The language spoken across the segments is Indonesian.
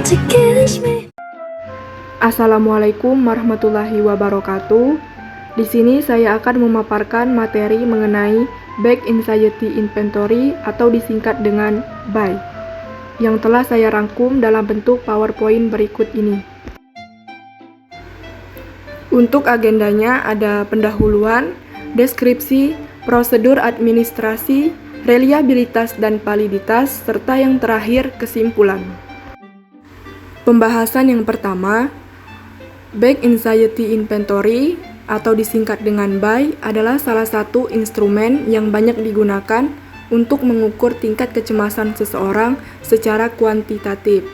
to kiss me. Assalamualaikum warahmatullahi wabarakatuh. Di sini saya akan memaparkan materi mengenai Back Anxiety Inventory atau disingkat dengan BAI yang telah saya rangkum dalam bentuk PowerPoint berikut ini. Untuk agendanya ada pendahuluan, deskripsi, prosedur administrasi, reliabilitas dan validitas, serta yang terakhir kesimpulan. Pembahasan yang pertama, Back Anxiety Inventory atau disingkat dengan BAI adalah salah satu instrumen yang banyak digunakan untuk mengukur tingkat kecemasan seseorang secara kuantitatif.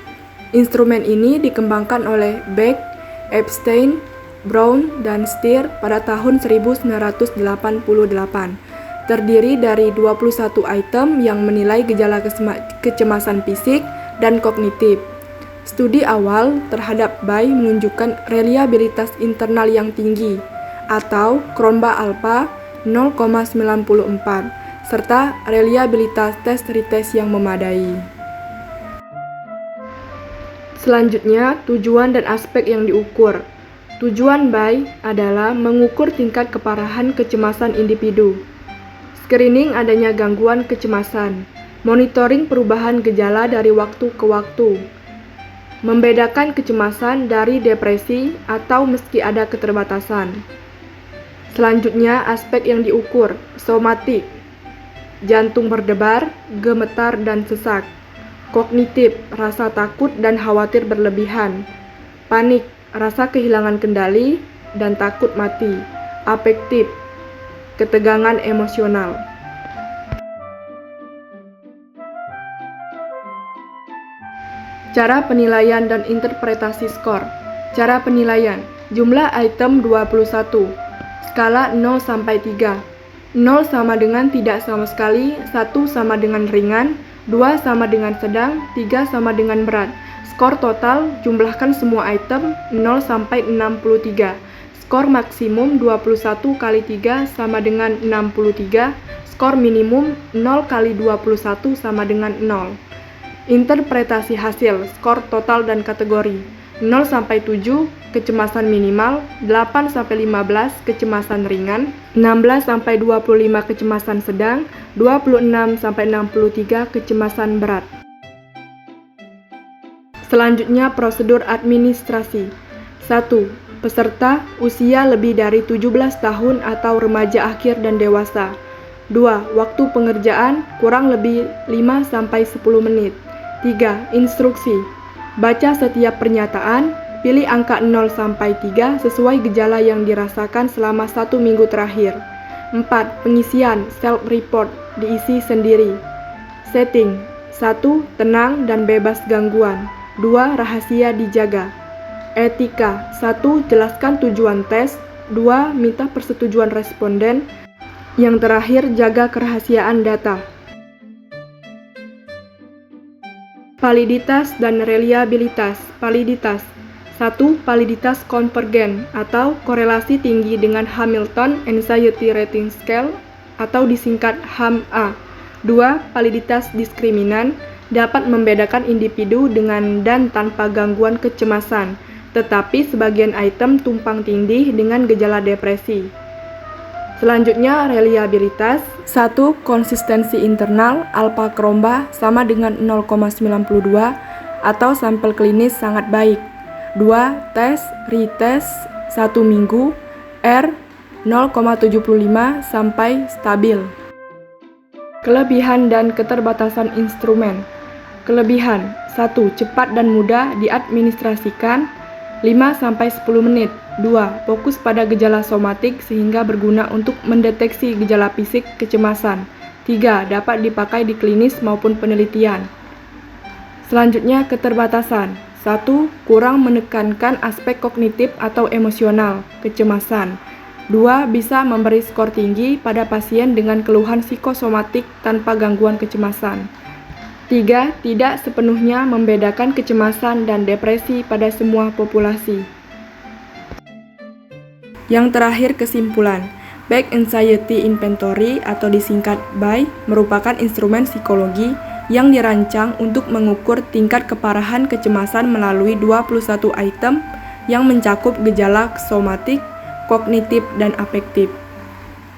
Instrumen ini dikembangkan oleh Beck, Epstein, Brown, dan Stier pada tahun 1988. Terdiri dari 21 item yang menilai gejala kecemasan fisik dan kognitif. Studi awal terhadap BAI menunjukkan reliabilitas internal yang tinggi atau Cronbach alpha 0,94 serta reliabilitas tes-retest yang memadai. Selanjutnya, tujuan dan aspek yang diukur. Tujuan BAI adalah mengukur tingkat keparahan kecemasan individu, screening adanya gangguan kecemasan, monitoring perubahan gejala dari waktu ke waktu, membedakan kecemasan dari depresi atau meski ada keterbatasan. Selanjutnya, aspek yang diukur, somatik, jantung berdebar, gemetar dan sesak, kognitif, rasa takut dan khawatir berlebihan, panik, rasa kehilangan kendali dan takut mati, afektif, ketegangan emosional. Cara penilaian dan interpretasi skor. Cara penilaian. Jumlah item 21. Skala 0 sampai 3. 0 sama dengan tidak sama sekali, 1 sama dengan ringan, 2 sama dengan sedang, 3 sama dengan berat. Skor total jumlahkan semua item 0 sampai 63. Skor maksimum 21 kali 3 sama dengan 63. Skor minimum 0 kali 21 sama dengan 0. Interpretasi hasil, skor total dan kategori 0 sampai 7 kecemasan minimal, 8 sampai 15 kecemasan ringan, 16 sampai 25 kecemasan sedang, 26 sampai 63 kecemasan berat. Selanjutnya prosedur administrasi. 1. Peserta usia lebih dari 17 tahun atau remaja akhir dan dewasa. 2. Waktu pengerjaan kurang lebih 5 sampai 10 menit. 3. Instruksi. Baca setiap pernyataan, pilih angka 0 sampai 3 sesuai gejala yang dirasakan selama 1 minggu terakhir. 4. Pengisian self-report diisi sendiri. Setting. 1. Tenang dan bebas gangguan. 2. Rahasia dijaga. Etika. 1. Jelaskan tujuan tes. 2. Minta persetujuan responden. Yang terakhir, jaga kerahasiaan data. Validitas dan reliabilitas. Validitas. 1. Validitas konvergen atau korelasi tinggi dengan Hamilton Anxiety Rating Scale atau disingkat HAM-A. 2. Validitas diskriminan, dapat membedakan individu dengan dan tanpa gangguan kecemasan, tetapi sebagian item tumpang tindih dengan gejala depresi. Selanjutnya, reliabilitas. 1. Konsistensi internal alpha Cronbach sama dengan 0,92 atau sampel klinis sangat baik. 2. Tes, retest 1 minggu, R 0,75 sampai stabil. Kelebihan dan keterbatasan instrumen. Kelebihan. 1. Cepat dan mudah diadministrasikan, 5 sampai 10 menit. 2. Fokus pada gejala somatik sehingga berguna untuk mendeteksi gejala fisik kecemasan. 3. Dapat dipakai di klinis maupun penelitian. Selanjutnya, keterbatasan. 1. Kurang menekankan aspek kognitif atau emosional, kecemasan. 2. Bisa memberi skor tinggi pada pasien dengan keluhan psikosomatik tanpa gangguan kecemasan. 3. Tidak sepenuhnya membedakan kecemasan dan depresi pada semua populasi. Yang terakhir, kesimpulan. Back Anxiety Inventory atau disingkat BAI merupakan instrumen psikologi yang dirancang untuk mengukur tingkat keparahan kecemasan melalui 21 item yang mencakup gejala somatik, kognitif, dan afektif.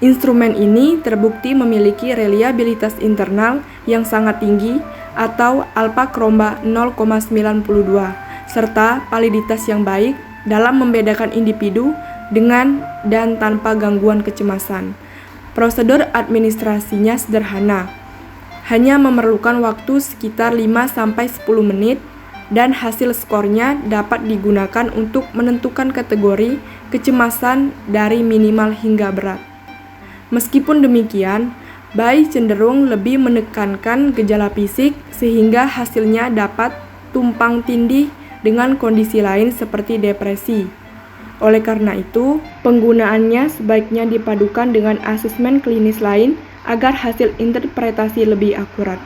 Instrumen ini terbukti memiliki reliabilitas internal yang sangat tinggi atau alpha Kromba 0,92 serta validitas yang baik dalam membedakan individu dengan dan tanpa gangguan kecemasan. Prosedur administrasinya sederhana, hanya memerlukan waktu sekitar 5-10 menit dan hasil skornya dapat digunakan untuk menentukan kategori kecemasan dari minimal hingga berat. Meskipun demikian, Bai cenderung lebih menekankan gejala fisik sehingga hasilnya dapat tumpang tindih dengan kondisi lain seperti depresi. Oleh karena itu, penggunaannya sebaiknya dipadukan dengan asesmen klinis lain agar hasil interpretasi lebih akurat.